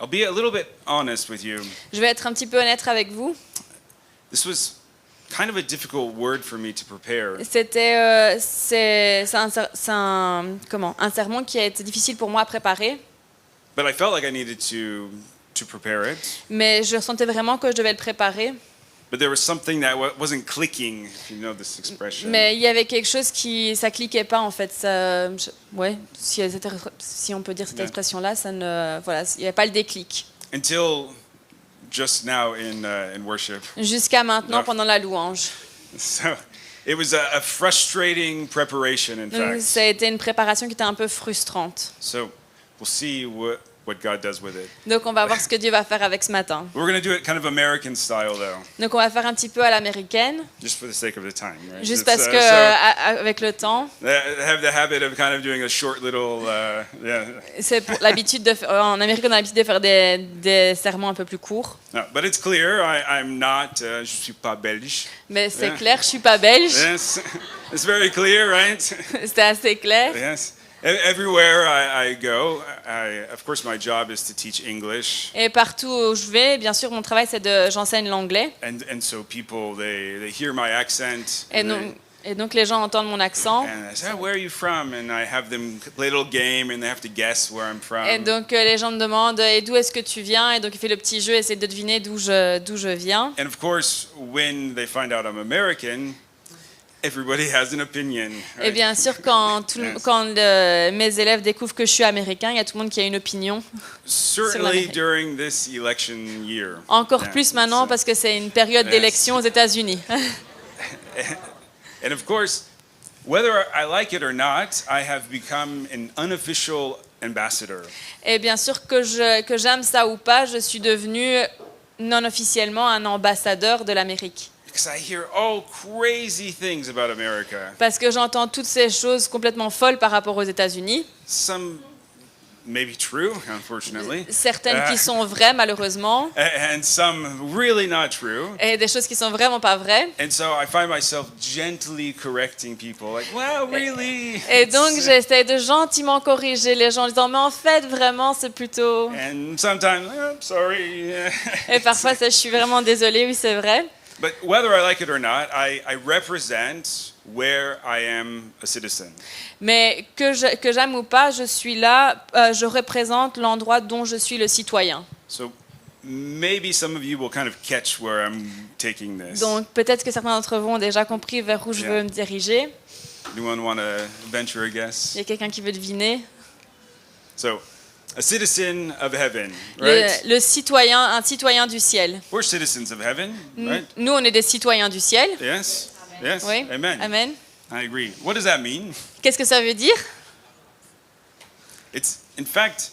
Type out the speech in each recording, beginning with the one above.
I'll be a little bit honest with you. Je vais être un petit peu honnête avec vous. This was kind of a difficult word for me to prepare. C'est un sermon qui a été difficile pour moi à préparer, But I felt like I needed to prepare it. mais je sentais vraiment que je devais le préparer. But there was something that wasn't clicking, if you know this expression. Mais il y avait quelque chose ça cliquait pas en fait. Si on peut dire cette expression-là, voilà, il n'y avait pas le déclic. Until just now in worship. Jusqu'à maintenant, No. pendant la louange. So it was a frustrating preparation, in Donc, fact. ça a été une préparation qui était un peu frustrante. So we'll see what God does with it. Donc on va voir ce que Dieu va faire avec ce matin. We're going to do it kind of American style, though, Donc on va faire un petit peu à l'américaine, just for the sake of the time. Right? juste It's, parce que avec le temps, have the habit of kind of doing a short little, c'est pour l'habitude en Amérique on a l'habitude de faire des sermons un peu plus courts. No, but it's clear I'm not. Je suis pas belge. Mais c'est clair, je suis pas belge. Yes, it's very clear, right? C'est assez clair. Yes. Everywhere I go, of course, my job is to teach English, Et partout où je vais, bien sûr, mon travail c'est j'enseigne l'anglais. and so people they hear my accent. Et donc les gens entendent mon accent. And I say, "Oh, where are you from?" And I have them play a little game, and they have to guess where I'm from. Et donc les gens me demandent et d'où est-ce que tu viens, et donc il fait le petit jeu, essaie de deviner d'où je viens. And of course, when they find out I'm American, everybody has an opinion. Et Right? bien sûr, quand mes élèves découvrent que je suis américain, il y a tout le monde qui a une opinion. Certainly l'Amérique. during this election year. Encore Yeah, plus maintenant so- parce que c'est une période Yes. d'élection aux États-Unis. And of course, whether I like it or not, I have become an unofficial ambassador. Et bien sûr que j'aime ça ou pas, je suis devenu non officiellement un ambassadeur de l'Amérique. Because I hear all crazy things about America. Parce que j'entends toutes ces choses complètement folles par rapport aux États-Unis. Some may be true, unfortunately. Certaines qui sont vraies, malheureusement, And some really not true. et des choses qui sont vraiment pas vraies. And so I find myself gently correcting people, like, well, really? Et donc j'essaie de gentiment corriger les gens en disant mais en fait vraiment c'est plutôt... And sometimes, I'm sorry. Et parfois je suis vraiment désolée, oui c'est vrai. But whether I like it or not, I represent where I am a citizen. Mais que j'aime ou pas, je suis là, je représente l'endroit dont je suis le citoyen. So maybe some of you will kind of catch where I'm taking this. Donc peut-être que certains d'entre vous ont déjà compris vers où je veux me diriger. Anyone want to venture a guess? Il y a quelqu'un qui veut deviner. So, a citizen of heaven, right? Le citoyen, un citoyen du ciel. We're citizens of heaven, right? Nous, on est des citoyens du ciel. Yes? Yes? Oui. Amen. Amen. I agree. What does that mean? Qu'est-ce que ça veut dire? It's, in fact,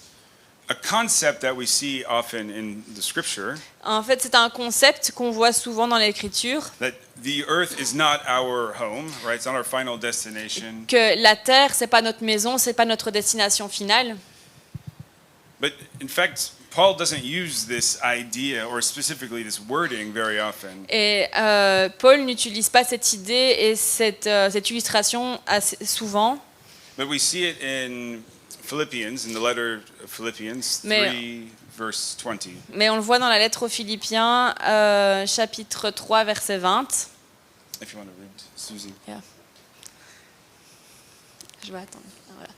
a concept that we see often in the scripture, En fait, c'est un concept qu'on voit souvent dans l'Écriture, that the earth is not our home, right? It's not our final destination. que la terre, c'est pas notre maison, c'est pas notre destination finale. But in fact, Paul doesn't use this idea, or specifically this wording, very often. Et Paul n'utilise pas cette idée et cette illustration assez souvent. But we see it in Philippians, in the letter of Philippians Mais- 3, verse 20. Mais on le voit dans la lettre aux Philippiens, chapitre 3, verset 20. If you want to read, Susie. Je vais attendre. Voilà.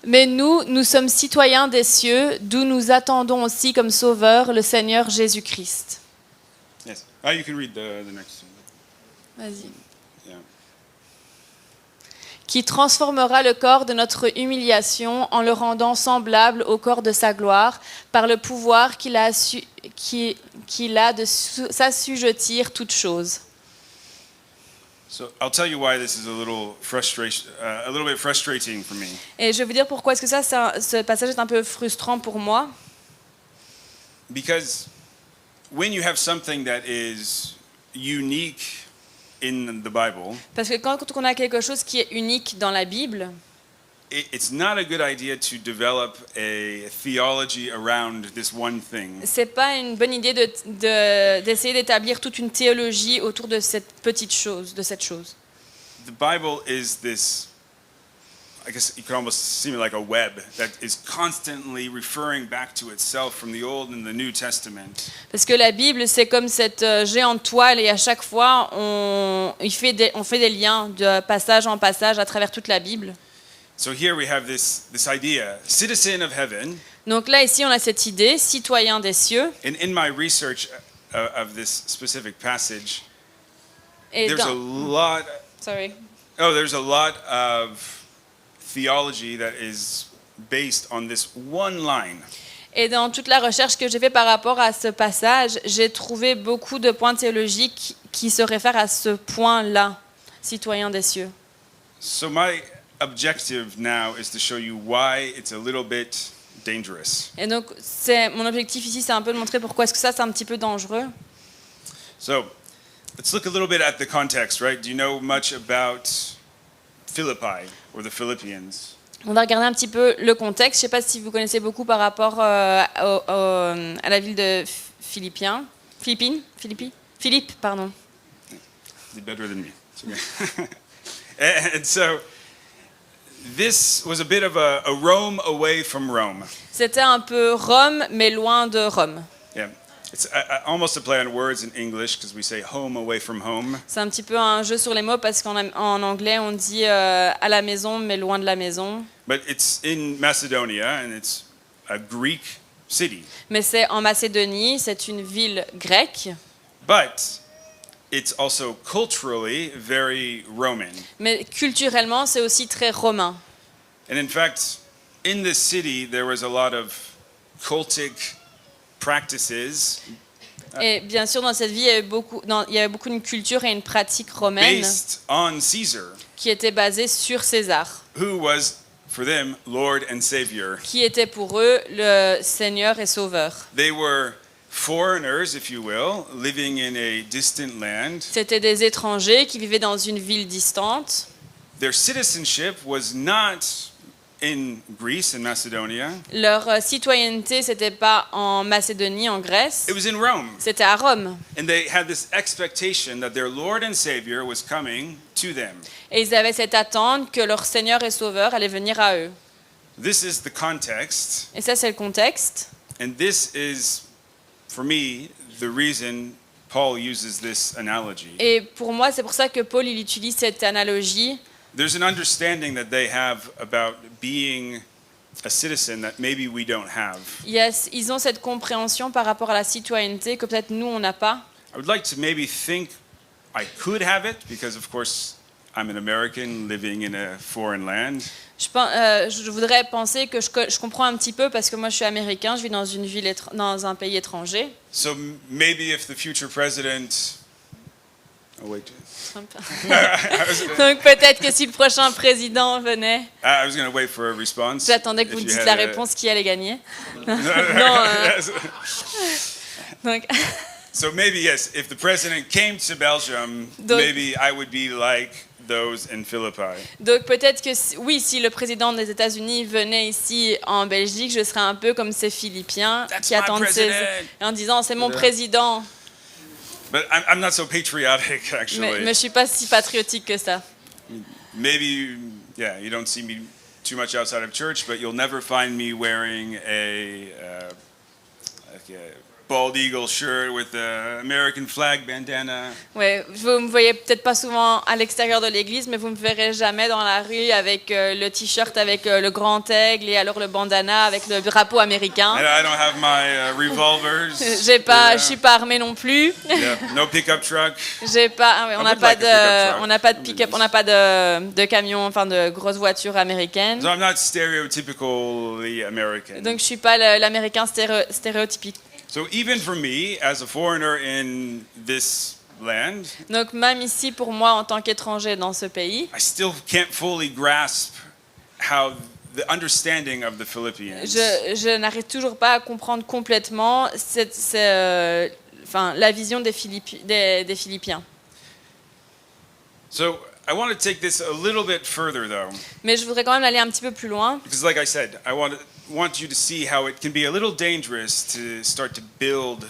Mais nous sommes citoyens des cieux, d'où nous attendons aussi comme sauveur le Seigneur Jésus-Christ. Yes. You can read the next one. Vas-y. Yeah. Qui transformera le corps de notre humiliation en le rendant semblable au corps de sa gloire, par le pouvoir qu'il a de s'assujettir toutes choses. So I'll tell you why this is a little bit frustrating for me. Et je vais vous dire pourquoi est-ce que ce passage est un peu frustrant pour moi. Because when you have something that is unique in the Bible, Parce que quand on a quelque chose qui est unique dans la Bible, it's not a good idea to develop a theology around this one thing. c'est pas une bonne idée d'essayer d'établir toute une théologie autour de cette petite chose, de cette chose. The Bible is this I guess it could almost seem like a web that is constantly referring back to itself from the Old and the New Testament. Parce que la Bible, c'est comme cette géante toile et à chaque fois, on fait des liens de passage en passage à travers toute la Bible. So here we have this idea, citizen of heaven. Donc là, ici, on a cette idée, citoyen des cieux. In my research of this specific passage, Et there's a lot. Sorry. Oh, there's a lot of theology that is based on this one line. Et dans toute la recherche que j'ai fait par rapport à ce passage, j'ai trouvé beaucoup de points théologiques qui se réfèrent à ce point-là, citoyen des cieux. So my objective now is to show you why it's a little bit dangerous. Et donc, mon objectif ici, c'est un peu de montrer pourquoi est-ce que ça, c'est un petit peu dangereux. So let's look a little bit at the context, right? Do you know much about Philippi or the Philippians? On va regarder un petit peu le contexte. Je ne sais pas si vous connaissez beaucoup par rapport à la ville de Philippe, pardon. Did better than me. It's okay. And so this was a bit of a Rome away from Rome. C'était un peu Rome, mais loin de Rome. Yeah. It's almost a play on words in English because we say home away from home. C'est un petit peu un jeu sur les mots parce qu'en anglais, on dit à la maison, mais loin de la maison. But it's in Macedonia and it's a Greek city. Mais c'est en Macédonie, c'est une ville grecque. But it's also culturally very Roman. Mais culturellement, c'est aussi très romain. And in fact, in this city, there was a lot of cultic practices Et bien sûr, dans cette ville, il y avait beaucoup une culture et une pratique romaine based on Caesar, qui était basée sur César, who was, for them, Lord and Savior. qui était pour eux le Seigneur et Sauveur. They were foreigners, if you will, living in a distant land. C'était des étrangers qui vivaient dans une ville distante. Their citizenship was not in Greece and Macedonia. Leur citoyenneté, c'était pas en Macédonie, en Grèce, It was in Rome. c'était à Rome. And they had this expectation that their Lord and Savior was coming to them. Et ils avaient cette attente que leur Seigneur et Sauveur allait venir à eux. This is the context, Et ça, c'est le contexte. and this is, for me, the reason Paul uses this analogy. Et pour moi, c'est pour ça que Paul il utilise cette analogie. There's an understanding that they have about being a citizen that maybe we don't have. Ils ont cette compréhension par rapport à la citoyenneté que peut-être nous, on n'a pas. I would like to maybe think I could have it because, of course, I'm an American living in a foreign land. Je voudrais penser que je comprends un petit peu parce que moi, je suis américain, je vis dans une ville, dans un pays étranger. So maybe if the future president... Oh, wait. Trump. Donc peut-être que si le prochain président venait, I was going to wait for a response. j'attendais que vous If me you dites had la a- réponse qui allait gagner. No, Donc, So maybe, yes, if the president came to Belgium, Donc- maybe I would be like those in Philippi. donc peut-être que oui, si le président des États-Unis venait ici en Belgique, je serais un peu comme ces Philippiens That's qui my attendent president. en disant c'est mon Yeah. président. But I'm not so patriotic, Mais actually. je suis pas si patriotique que ça. Maybe, yeah, you don't see me too much outside of church, but you'll never find me wearing like a bald eagle shirt with the American flag bandana. Ouais, vous me voyez peut-être pas souvent à l'extérieur de l'église, mais vous me verrez jamais dans la rue avec le t-shirt avec le grand aigle et alors le bandana avec le drapeau américain. And I don't have my revolvers. Je suis pas armé non plus. Yeah, no pickup truck. On n'a would pas like a pickup truck. on n'a pas de pick-up, on n'a pas de camion, enfin de grosses voitures américaines. So I'm not stereotypically American. Donc je suis pas l'américain stéréotypique. So even for me, as a foreigner in this land, Donc même ici pour moi en tant qu'étranger dans ce pays, I still can't fully grasp how the understanding of the Philippians. je n'arrive toujours pas à comprendre complètement la vision des Philippiens. So I want to take this a little bit further, though, Mais je voudrais quand même aller un petit peu plus loin, because, like I said, I want you to see how it can be a little dangerous to start to build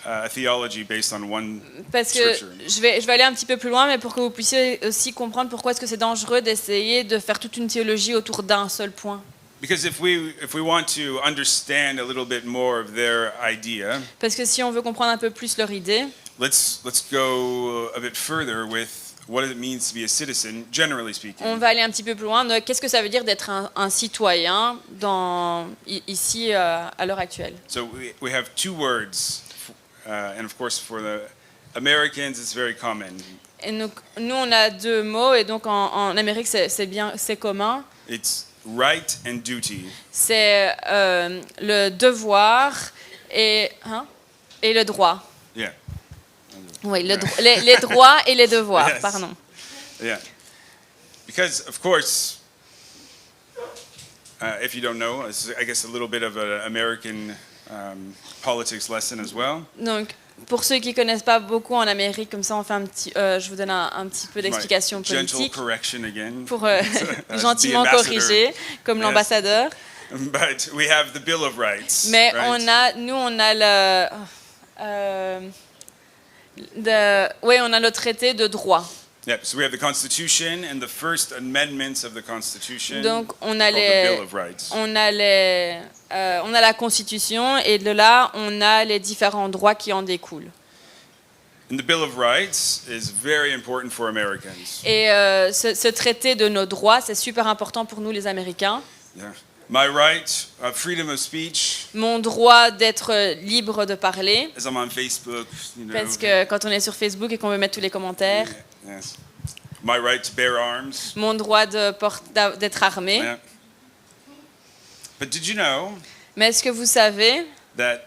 a theology based on one Parce que scripture. je vais aller un petit peu plus loin, mais pour que vous puissiez aussi comprendre pourquoi est-ce que c'est dangereux d'essayer de faire toute une théologie autour d'un seul point. Because if we want to understand a little bit more of their idea, Parce que si on veut comprendre un peu plus leur idée, let's go a bit further with what it means to be a citizen, generally on speaking. va aller un petit peu plus loin. Qu'est-ce que ça veut dire d'être un citoyen ici à l'heure actuelle? So we have two words, and of course for the Americans it's very common. Et nous, on a deux mots, et donc en Amérique, c'est commun. It's right and duty. C'est le devoir et le droit. Yeah. Oui, les droits et les devoirs, Yes. pardon. Yeah. Because of course, if you don't know, this is, I guess, a little bit of an American politics lesson as well. Donc, pour ceux qui ne connaissent pas beaucoup en Amérique, comme ça, on fait je vous donne un petit peu d'explication My gentle politique correction again. pour As gentiment the ambassador. corriger, comme Yes. l'ambassadeur. But we have the Bill of Rights. Mais right? on a le traité de droit. Yep. So we have the Constitution and the first amendments of the Constitution. Donc, on a called the Bill of Rights. on a la Constitution, et de là, on a les différents droits qui en découlent. And the Bill of Rights is very important for Americans. Et ce traité de nos droits, c'est super important pour nous, les Américains. Yeah. My right, freedom of speech, Mon droit d'être libre de parler, as I'm on Facebook, you know. parce que quand on est sur Facebook et qu'on veut mettre tous les commentaires, Yes. My right to bear arms. mon droit d'être armé. Yeah. But did you know Mais est-ce que vous savez that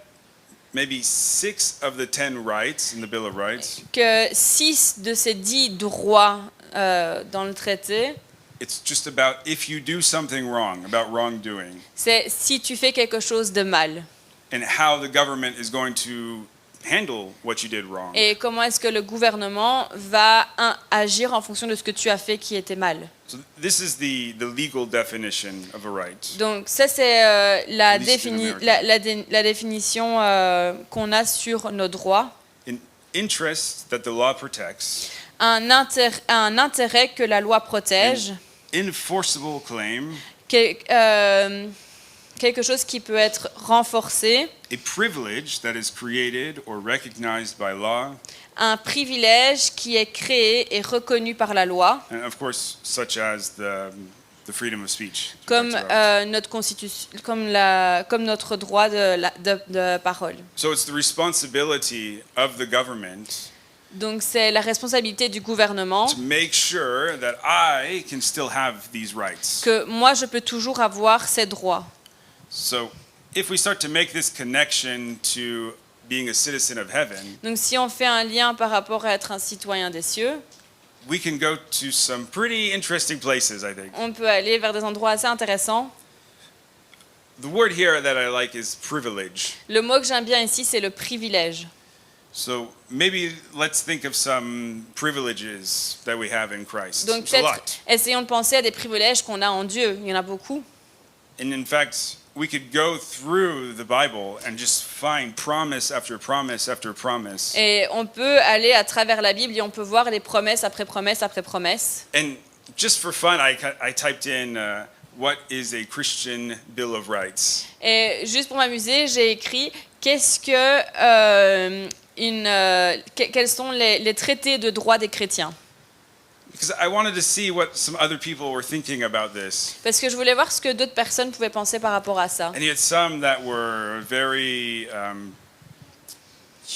maybe 6 of the 10 rights in the Bill of Rights, que 6 de ces 10 droits dans le traité, it's just about if you do something wrong, about wrongdoing, c'est si tu fais quelque chose de mal. and how the government is going to handle what you did wrong. Et comment est-ce que le gouvernement va agir en fonction de ce que tu as fait qui était mal. So this is the legal definition of a right. Donc ça, c'est la At least in la définition qu'on a sur nos droits. An interest that the law protects, Un intérêt que la loi protège, enforceable claim, quelque chose qui peut être renforcé, a privilege that is created or recognized by law, un privilège qui est créé et reconnu par la loi, and of course, such as the freedom of speech. comme Talks about. notre constitution, comme notre droit de parole. So it's the responsibility of the government Donc c'est la responsabilité du gouvernement to make sure that I can still have these rights. que moi je peux toujours avoir ces droits. So if we start to make this connection to being a citizen of heaven, Donc si on fait un lien par rapport à être un citoyen des cieux, we can go to some pretty interesting places, I think. on peut aller vers des endroits assez intéressants. The word here that I like is privilege. Le mot que j'aime bien ici, c'est le privilège. So maybe let's think of some privileges that we have in Christ. Donc It's a peut-être lot. essayons de penser à des privilèges qu'on a en Dieu. Il y en a beaucoup. And in fact, we could go through the Bible and just find promise after promise after promise. Et on peut aller à travers la Bible et on peut voir les promesses après promesses après promesses. And just for fun, I typed in what is a Christian Bill of Rights. Et juste pour m'amuser, j'ai écrit quels sont les traités de droit des chrétiens. Because I wanted to see what some other people were thinking about this. Parce que je voulais voir ce que d'autres personnes pouvaient penser par rapport à ça. And you had some that were very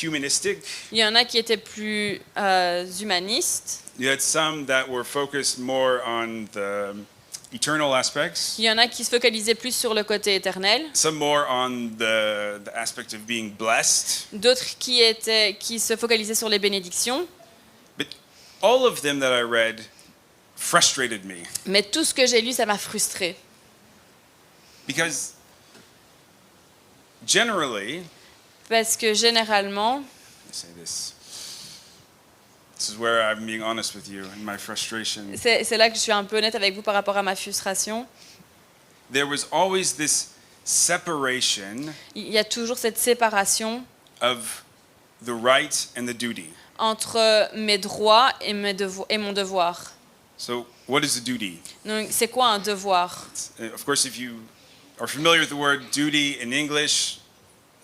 humanistic. Il y en a qui étaient plus humanistes. You had some that were focused more on the eternal aspects. Il y en a qui se focalisaient plus sur le côté éternel. Some more on the aspect of being blessed. D'autres qui se focalisaient sur les bénédictions. But all of them that I read frustrated me. Mais tout ce que j'ai lu, ça m'a frustré. Because generally, Parce que généralement, let me say this. This is where I'm being honest with you in my frustration. c'est là que je suis un peu honnête avec vous par rapport à ma frustration. There was always this separation Il y a toujours cette séparation of the right and the duty. entre mes droits et, et mon devoir. So, what is a duty? Donc, c'est quoi un devoir? Of course, if you are familiar with the word duty in English,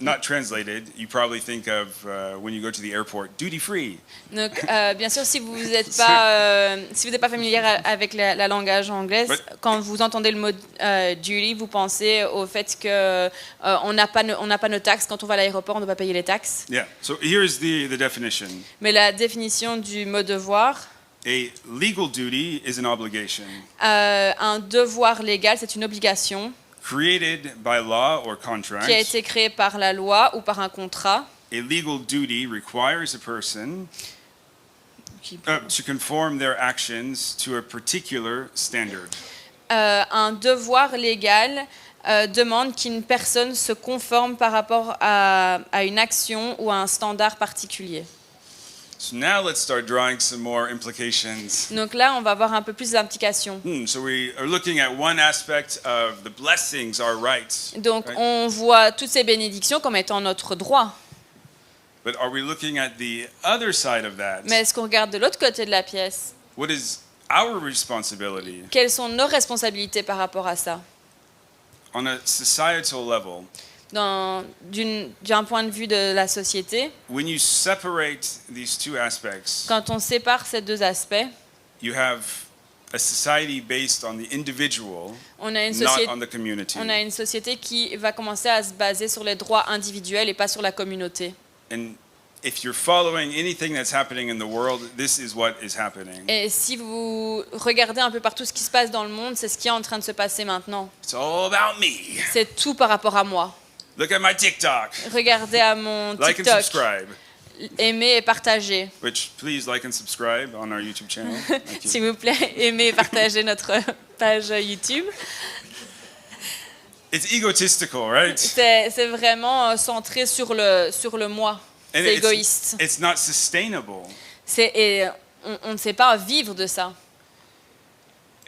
not translated, you probably think of when you go to the airport, duty free. Donc, bien sûr, si vous n'êtes pas familier avec la langage anglaise, quand vous entendez le mot duty, vous pensez au fait que on n'a pas nos taxes. Quand on va à l'aéroport, on ne doit pas payer les taxes. Yeah. So here's the definition. Mais la définition du mot devoir, A legal duty is an obligation un devoir légal, c'est une obligation created by law or qui a contract. été créée par la loi ou par un contrat. A legal duty requires a person Qui- to conform their actions to a particular standard. Un devoir légal demande qu'une personne se conforme par rapport à une action ou à un standard particulier. So now let's start drawing some more implications. Donc là, on va voir un peu plus d'implications. So we are looking at one aspect of the blessings, our rights. Donc Right. on voit toutes ces bénédictions comme étant notre droit. But are we looking at the other side of that? Mais est-ce qu'on regarde de l'autre côté de la pièce? What is our responsibility Quelles sont nos responsabilités par rapport à ça? on a societal level? D'un point de vue de la société, When you separate these two aspects, quand on sépare ces deux aspects, you have a society based on the individual, on a une not société, on the community. on a une société qui va commencer à se baser sur les droits individuels et pas sur la communauté. And if you're following anything that's happening in the world, this is what is happening. Et si vous regardez un peu partout ce qui se passe dans le monde, c'est ce qui est en train de se passer maintenant. It's all about me. C'est tout par rapport à moi. Look at my TikTok. Regardez à mon Like and TikTok, subscribe. aimez et partagez. Which, please like and subscribe on our YouTube channel. Thank you. S'il vous plaît, aimez et partagez notre page YouTube. It's egotistical, right? C'est vraiment centré sur le moi. And C'est égoïste. it's not sustainable. Et on ne sait pas vivre de ça.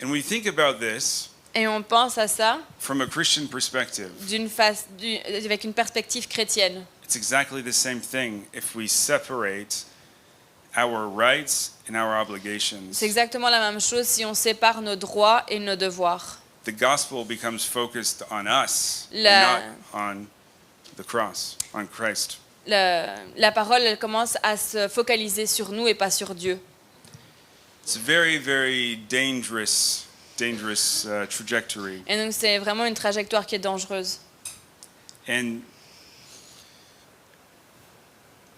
And we think about this Et on pense à ça from a Christian perspective. avec une perspective chrétienne. It's exactly the same thing if we separate our rights and our obligations. C'est exactement la même chose si on sépare nos droits et nos devoirs. The gospel becomes focused on us, and La- not on the cross, on Christ. La parole, elle commence à se focaliser sur nous et pas sur Dieu. It's a very, very dangerous trajectory. Et donc c'est vraiment une trajectoire qui est dangereuse. And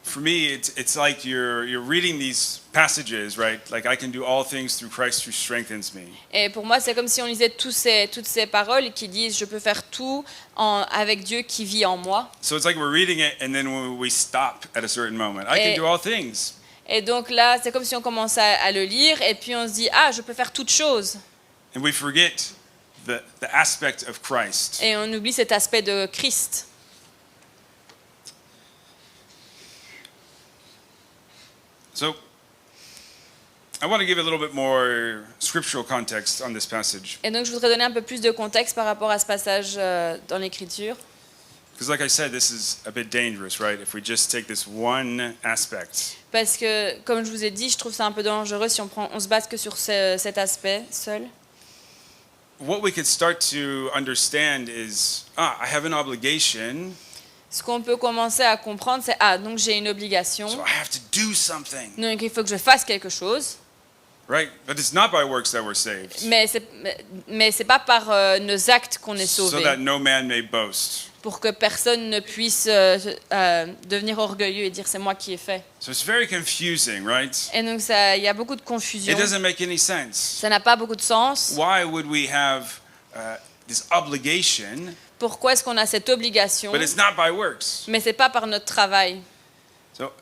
for me, it's like you're reading these passages, right? Like I can do all things through Christ who strengthens me. Et pour moi, c'est comme si on lisait toutes ces paroles qui disent « Je peux faire tout avec Dieu qui vit en moi So it's like we're reading it and then we stop at a certain moment. I can Et- do all things. ». Et donc là, c'est comme si on commence à le lire et puis on se dit « Ah, je peux faire toutes choses And we forget the aspect of ». Christ. Et on oublie cet aspect de Christ. So I want to give a little bit more scriptural context on this passage. Et donc je voudrais donner un peu plus de contexte par rapport à ce passage dans l'Écriture. Because like I said, this is a bit dangerous, right? If we just take this one aspect. Parce que, comme je vous ai dit, je trouve ça un peu dangereux si on se base que sur cet aspect seul. What we could start to understand is, I have an obligation, Ce qu'on peut commencer à comprendre, c'est « Ah, donc j'ai une obligation, so I have to do something, donc il faut que je fasse quelque chose. » right? But it's not by works that we're saved, Mais c'est pas par nos actes qu'on est so sauvé, that no man may boast. pour que personne ne puisse devenir orgueilleux et dire c'est moi qui ai fait. So it's very confusing, right? Et donc il y a beaucoup de confusion. It doesn't make any sense. Ça n'a pas beaucoup de sens. Why would we have this obligation, Pourquoi est-ce qu'on a cette obligation, but it's not by works? mais c'est pas par notre travail. So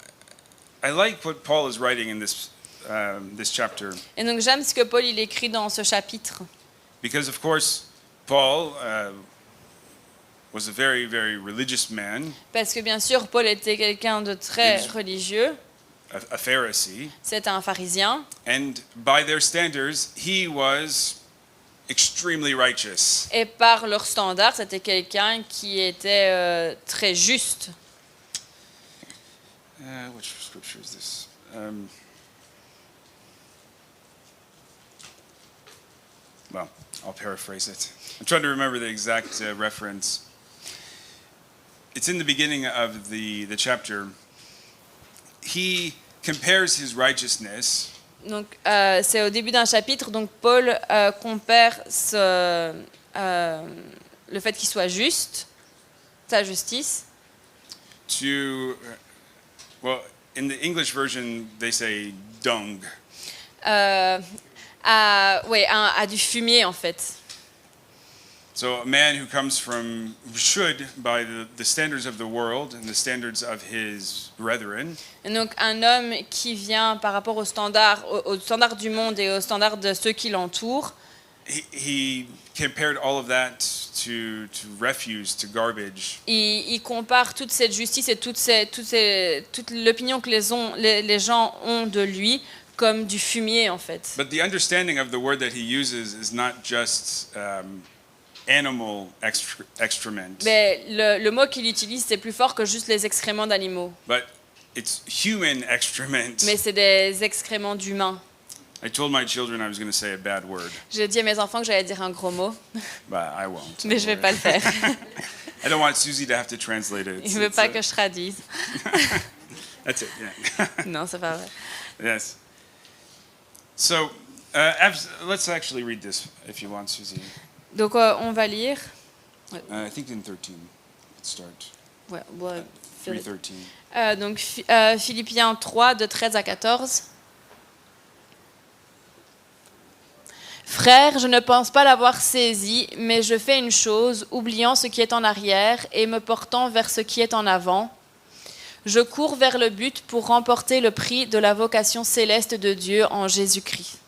I like what Paul is writing in this chapter, Et donc j'aime ce que Paul il écrit dans ce chapitre. because of course Paul was a very, very religious man, Parce que bien sûr, Paul était quelqu'un de très Yes. religieux. a Pharisee, C'était un pharisien. and by their standards, he was extremely righteous. Et par leur standard, c'était quelqu'un qui était très juste. Which scripture is this? Well, I'll paraphrase it. I'm trying to remember the exact reference. It's in the beginning of the chapter. He compares his righteousness Donc, c'est au début d'un chapitre. Donc, Paul compare le fait qu'il soit juste, sa justice, to, well, in the English version, they say dung. à du fumier en fait. So a man who comes from, should, by the standards of the world and the standards of his brethren, Et donc, un homme qui vient par rapport aux standards du monde et aux standards de ceux qui l'entourent, he compared all of that to refuse, to garbage. il compare toute cette justice et toute l'opinion que les gens ont de lui comme du fumier en fait. But the understanding of the word that he uses is not just animal excrement, Mais le mot qu'il utilise, c'est plus fort que juste les excréments d'animaux. but it's human excrement. Mais c'est des excréments d'humains. I told my children I was going to say a bad word, J'ai dit à mes enfants que j'allais dire un gros mot, but I won't. mais je vais pas le faire. I don't want Susie to have to translate it. Il veut pas que je traduise. That's it, yeah. Non, c'est pas vrai. Yes. So, let's actually read this if you want, Susie. Donc on va lire. I think in 13, let's start. Ouais, 3:13. donc Philippiens 3, de 13 à 14. Frères, je ne pense pas l'avoir saisi, mais je fais une chose, oubliant ce qui est en arrière et me portant vers ce qui est en avant. Je cours vers le but pour remporter le prix de la vocation céleste de Dieu en Jésus-Christ.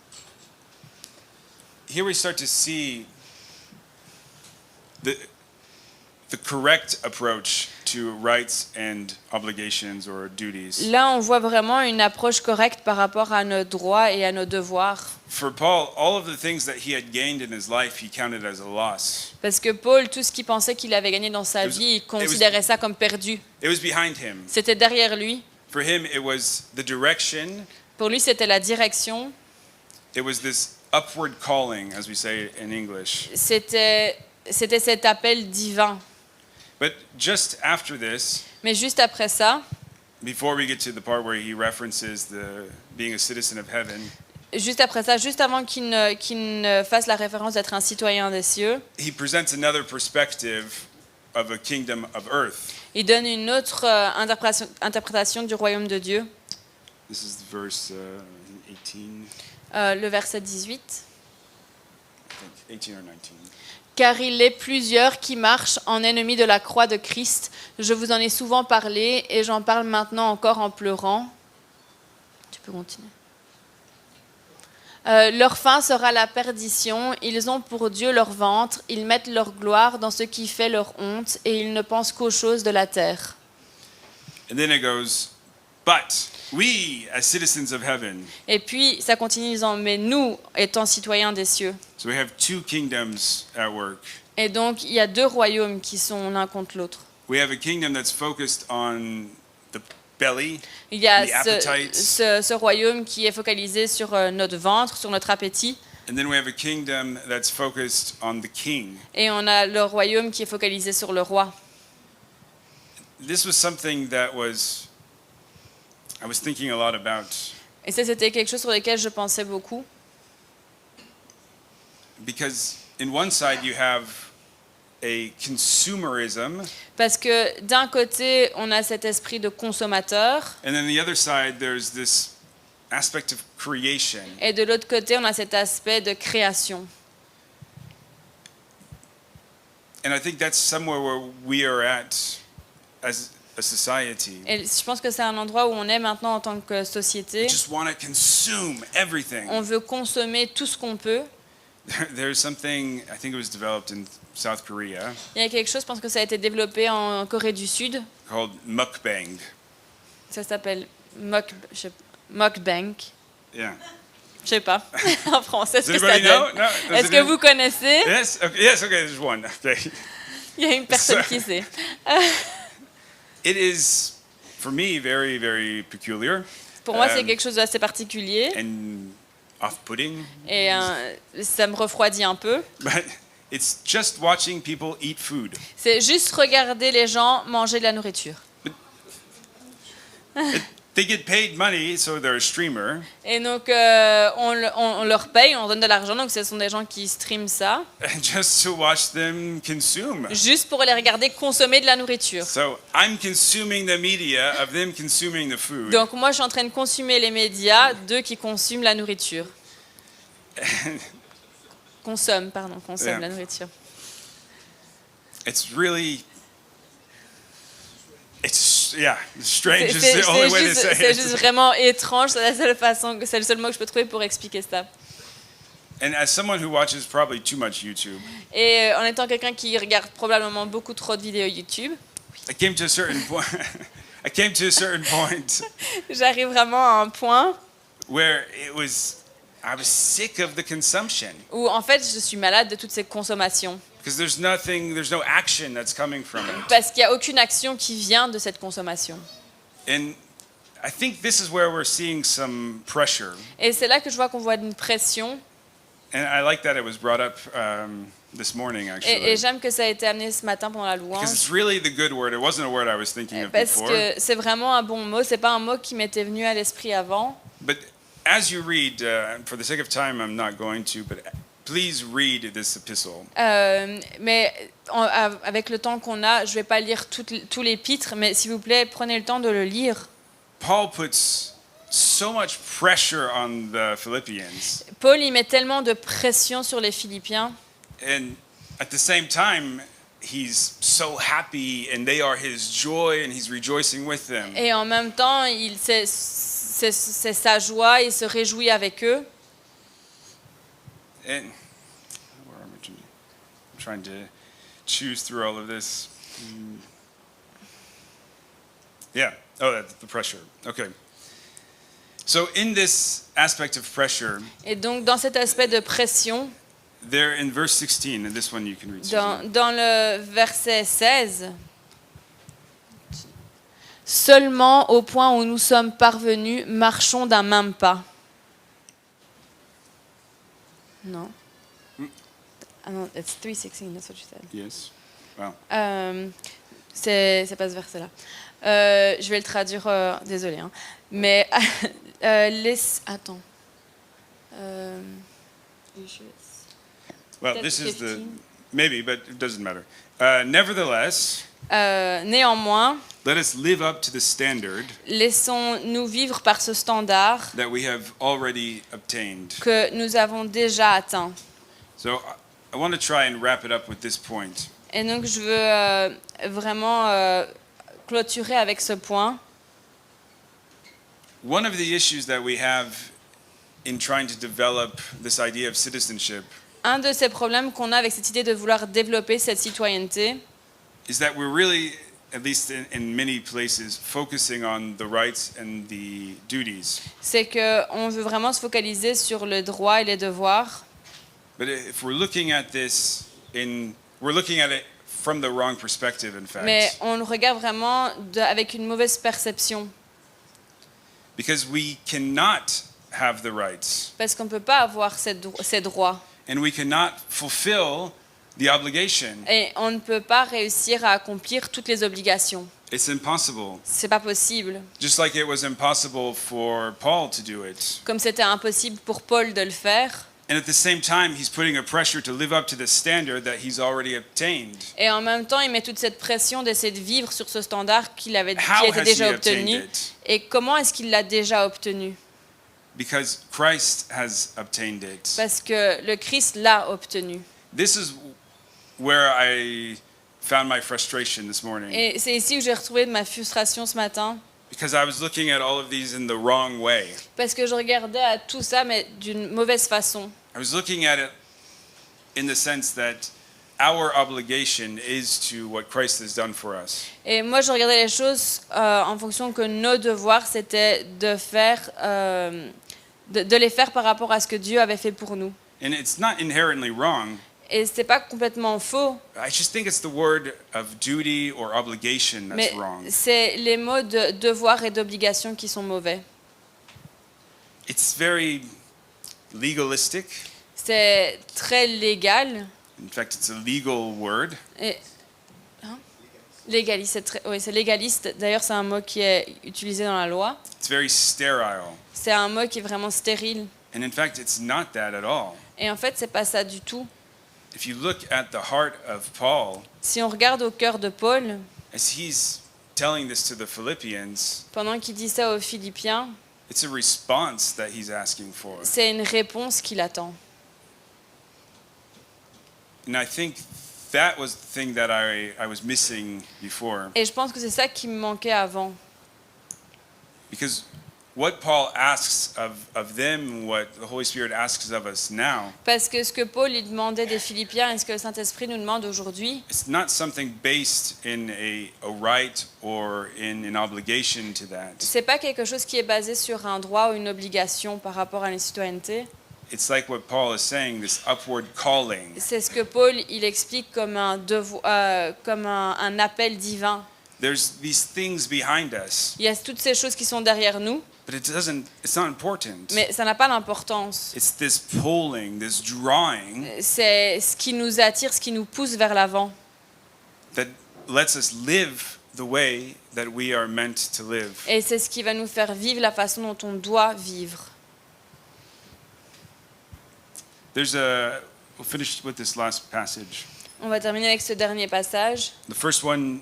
Here we start to see the correct approach to rights and obligations or duties. Là, on voit vraiment une approche correcte par rapport à nos droits et à nos devoirs. For Paul, all of the things that he had gained in his life, he counted as a loss. Parce que Paul, tout ce qu'il pensait qu'il avait gagné dans sa vie, il considérait ça comme perdu. It was behind him. C'était derrière lui. For him, it was the direction. Pour lui, c'était la direction. It was this upward calling, as we say in English. C'était cet appel divin. But just after this, Mais juste après ça, before we get to the part where he references being a citizen of heaven, juste avant qu'il ne fasse la référence d'être un citoyen des cieux, he presents another perspective of a kingdom of earth. il donne une autre interprétation du royaume de Dieu. This is verse 18, Le verset 18. I think, 18 or 19. Car il est plusieurs qui marchent en ennemis de la croix de Christ. Je vous en ai souvent parlé et j'en parle maintenant encore en pleurant. Tu peux continuer. Leur fin sera la perdition. Ils ont pour Dieu leur ventre. Ils mettent leur gloire dans ce qui fait leur honte et ils ne pensent qu'aux choses de la terre. And then it goes, but we, as citizens of heaven, Et puis ça continue en disant, mais nous, étant citoyens des cieux. so we have two kingdoms at work. Et donc il y a deux royaumes qui sont l'un contre l'autre. We have a kingdom that's focused on the belly, Il y a the appetites, ce royaume qui est focalisé sur notre ventre, sur notre appétit. and then we have a kingdom that's focused on the king. Et on a le royaume qui est focalisé sur le roi. This was something that I was thinking a lot about, Et ça, c'était quelque chose sur lequel je pensais beaucoup. because in one side you have a consumerism, Parce que d'un côté, on a cet esprit de consommateur. and then the other side there's this aspect of creation. Et de l'autre côté, on a cet aspect de création. And I think that's somewhere where we are at as a society. Et je pense que c'est un endroit où on est maintenant en tant que société. We just want to consume everything. On veut consommer tout ce qu'on peut. There's something, I think it was developed in South Korea, Il y a quelque chose, je pense que ça a été développé en Corée du Sud. called mukbang. Ça s'appelle mukbang. Yeah. Je sais pas en français ce Does que ça anybody know? donne. No? Does Est-ce it que know? vous connaissez? Yes. Okay. Yes. Okay. There's one. Okay. Il y a une personne So- qui sait. It is for me, very, very peculiar Pour moi, c'est Um, quelque chose d'assez particulier and off-putting. et ça me refroidit un peu. But it's just watching people eat food. C'est juste regarder les gens manger de la nourriture. They get paid money, so they're a streamer. Et donc, on leur paye, on leur donne de l'argent, donc ce sont des gens qui streament ça, And just to watch them consume. juste pour les regarder consommer de la nourriture. So I'm consuming the media of them consuming the food. Donc moi, je suis en train de consommer les médias d'eux qui consomment la nourriture. Consomment Yeah. la nourriture. It's really, it's strange. C'est Is the only way to say c'est it. juste vraiment étrange, c'est la seule façon, c'est le seul mot que je peux trouver pour expliquer ça. And as someone who watches probably too much YouTube, Et en étant quelqu'un qui regarde probablement beaucoup trop de vidéos YouTube, I came to a certain point. I came to a certain point j'arrive vraiment à un point where I was sick of the consumption où en fait je suis malade de toutes ces consommations. because there's no action that's coming from it. Parce qu'il n'y a aucune action qui vient de cette consommation. And I think this is where we're seeing some pressure. Et c'est là que je vois qu'on voit une pression. And I like that it was brought up this morning, actually. Et j'aime que ça a été amené ce matin pendant la Because louange. it's really the good word. It wasn't a word I was thinking of Parce before. que c'est vraiment un bon mot. C'est pas un mot qui m'était venu à l'esprit avant. But as you read, for the sake of time, I'm not going to, but please read this epistle. Mais avec le temps qu'on a, je vais pas lire tout l'épître, mais s'il vous plaît, prenez le temps de le lire. Paul puts so much pressure on the Philippians. Paul, il met tellement de pression sur les Philippiens. And at the same time, he's so happy and they are his joy and he's rejoicing with them. Et en même temps, c'est sa joie, il se réjouit avec eux. And where am I trying- I'm trying to choose through all of this. Yeah. Oh, that's the pressure. Okay. So in this aspect of pressure, Et donc, dans cet aspect de pression, there in verse 16, and this one you can read. Susan. dans le verset 16, seulement au point où nous sommes parvenus, marchons d'un même pas. Non. Ah non, it's 3:16, that's what you said. Yes. Wow. C'est pas ce verset-là. Je vais le traduire, désolé. Hein. Mais attends. Well, That's this is the 15. maybe, but it doesn't matter. Nevertheless, Néanmoins, let us live up to the standard laissons-nous vivre par ce standard that we have already obtained. que nous avons déjà atteint. So I want to try and wrap it up with this point. Et donc, je veux vraiment clôturer avec ce point. One of the issues that we have in trying to develop this idea of citizenship Un de ces problèmes qu'on a avec cette idée de vouloir développer cette citoyenneté, is that we're really, at least in many places, focusing on the rights and the duties. c'est qu'on veut vraiment se focaliser sur le droit et les devoirs. But if we're looking at this we're looking at it from the wrong perspective, in fact. Mais on le regarde vraiment avec une mauvaise perception. Because we cannot have the rights Parce qu'on ne peut pas avoir ces droits. and we cannot fulfill the obligation. Et on ne peut pas réussir à accomplir toutes les obligations. It's impossible. C'est pas possible. Just like it was impossible for Paul to do it. Comme c'était impossible pour Paul de le faire. And at the same time, he's putting a pressure to live up to the standard that he's already obtained. Et en même temps, il met toute cette pression d'essayer de vivre sur ce standard qui How était has déjà he obtained obtenu. it? Et comment est-ce qu'il l'a déjà obtenu? Because Christ has obtained it. Parce que le Christ l'a obtenu. This is where I found my frustration this morning. Et c'est ici où j'ai retrouvé ma frustration ce matin. Because I was looking at all of these in the wrong way. Parce que je regardais à tout ça, mais d'une mauvaise façon. I was looking at it in the sense that our obligation is to what Christ has done for us. Et moi, je regardais les choses en fonction que nos devoirs, c'était de faire, de les faire par rapport à ce que Dieu avait fait pour nous. And it's not inherently wrong, Et c'est pas complètement faux, I just think it's the word of duty or obligation that's mais wrong. c'est les mots de devoir et d'obligation qui sont mauvais. It's very legalistic. C'est très légal. In fact, it's a legal word. Et, légaliste, c'est légaliste. D'ailleurs, c'est un mot qui est utilisé dans la loi. It's very sterile. C'est un mot qui est vraiment stérile. And in fact, it's not that at all. Et en fait, c'est pas ça du tout. If you look at the heart of Paul, Si on regarde au cœur de Paul, as he's telling this to the Philippians, pendant qu'il dit ça aux Philippiens, it's a response that he's asking for. c'est une réponse qu'il attend. And I think that was the thing that I was missing before. Et je pense que c'est ça qui me manquait avant. Because what Paul asks of them, what the Holy Spirit asks of us now, Parce que ce que Paul lui demandait des Philippiens et ce que le Saint-Esprit nous demande aujourd'hui, it's not something based in a right or in an obligation to that. c'est pas quelque chose qui est basé sur un droit ou une obligation par rapport à la citoyenneté. It's like what Paul is saying, this upward calling. C'est ce que Paul il explique comme un devoir, comme un appel divin. There's these things behind us, Il y a toutes ces choses qui sont derrière nous, but it's not important. mais ça n'a pas d'importance. It's this pulling, this drawing C'est ce qui nous attire, ce qui nous pousse vers l'avant, that lets us live the way that we are meant to live. et c'est ce qui va nous faire vivre la façon dont on doit vivre. We'll finish with this last passage. On va terminer avec ce dernier passage. The first one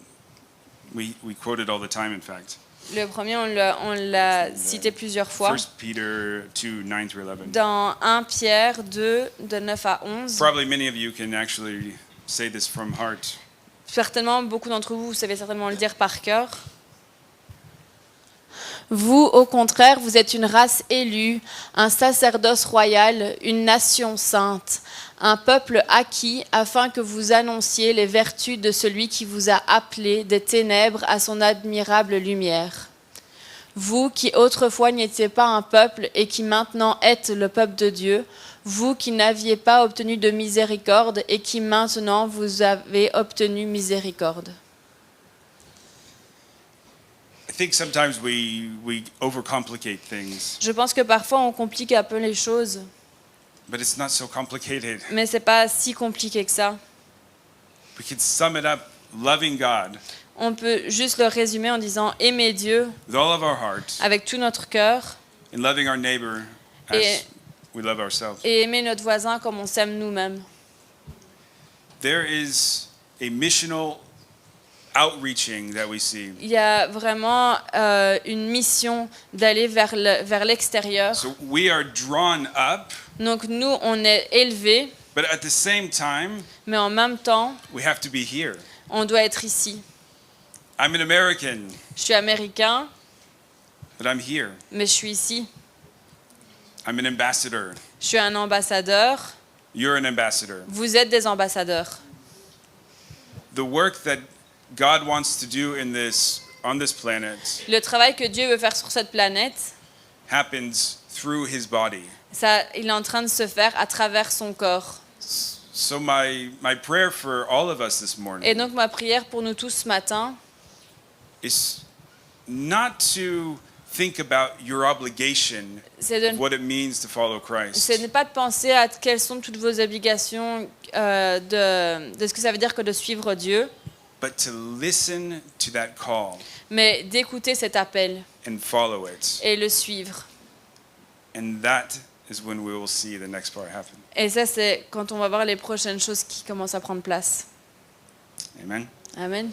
we quoted all the time, in fact. Le premier, on l'a cité plusieurs fois. 1 Peter 2, 9 through 11. Dans 1 Pierre 2, de 9 à 11. Probably many of you can actually say this from heart. Certainement, beaucoup d'entre vous, vous savez certainement le dire par cœur. Vous, au contraire, vous êtes une race élue, un sacerdoce royal, une nation sainte, un peuple acquis, afin que vous annonciez les vertus de celui qui vous a appelé des ténèbres à son admirable lumière. Vous qui autrefois n'étiez pas un peuple et qui maintenant êtes le peuple de Dieu, vous qui n'aviez pas obtenu de miséricorde et qui maintenant vous avez obtenu miséricorde. I think sometimes we overcomplicate things, Je pense que parfois on complique un peu les choses, but it's not so complicated. mais c'est pas si compliqué que ça. We can sum it up, loving God On peut juste le résumer en disant aimer Dieu with all of our heart avec tout notre cœur and loving our neighbor Et- as we love ourselves. et aimer notre voisin comme on s'aime nous-mêmes. There is a missional outreaching that we see. Il y a vraiment une mission d'aller vers l'extérieur. So we are drawn up, Donc nous, on est élevés, but at the same time, mais en même temps, we have to be here. on doit être ici. I'm an American, Je suis américain, but I'm here. mais je suis ici. I'm an ambassador. Je suis un ambassadeur. You're an ambassador. Vous êtes des ambassadeurs. The work that God wants to do on this planet Le travail que Dieu veut faire sur cette planète, happens through his body. ça, il est en train de se faire à travers son corps. So my prayer for all of us this Et morning donc ma prière pour nous tous ce matin, is not to think about your obligation, c'est de, what it means to follow Christ, c'est de ne pas de penser à quelles sont toutes vos obligations de ce que ça veut dire que de suivre Dieu, but to listen to that call mais d'écouter cet appel and follow it. et le suivre. And that is when we will see the next part happen. Et ça, c'est quand on va voir les prochaines choses qui commencent à prendre place. Amen. Amen.